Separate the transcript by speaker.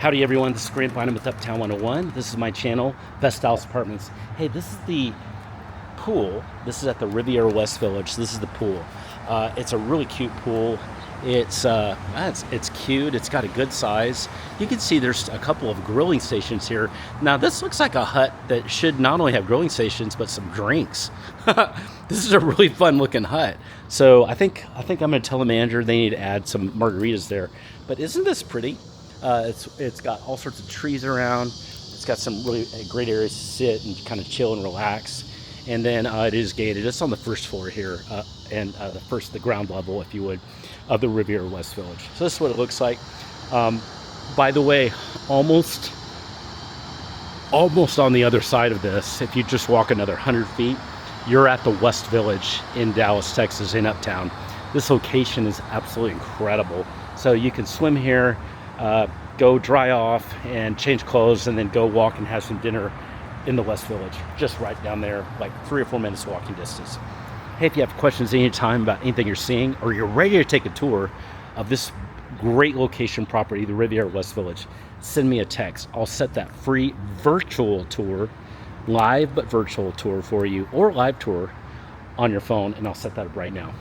Speaker 1: Howdy everyone, this is Grant Bynum with Uptown 101. This is my channel, Best Dallas Apartments. Hey, this is the pool. This is at the Riviera West Village. This is the pool. It's a really cute pool. It's cute. It's got a good size. You can see there's a couple of grilling stations here. Now this looks like a hut that should not only have grilling stations but some drinks. This is a really fun looking hut. So I think I'm going to tell the manager they need to add some margaritas there. But isn't this pretty? It's got all sorts of trees around. It's got some really great areas to sit and kind of chill and relax. And then it is gated. It's on the first floor here, and the ground level, if you would, of the Riviera West Village. So this is what it looks like. By the way, almost on the other side of this, if you just walk another 100 feet, you're at the West Village in Dallas, Texas, in Uptown. This location is absolutely incredible. So you can swim here, go dry off and change clothes, and then go walk and have some dinner in the West Village, just right down there, like 3 or 4 minutes walking distance. Hey, if you have questions anytime about anything you're seeing, or you're ready to take a tour of this great location property, the Riviera West Village, send me a text. I'll set that free virtual tour, live but virtual tour for you, or live tour on your phone, and I'll set that up right now.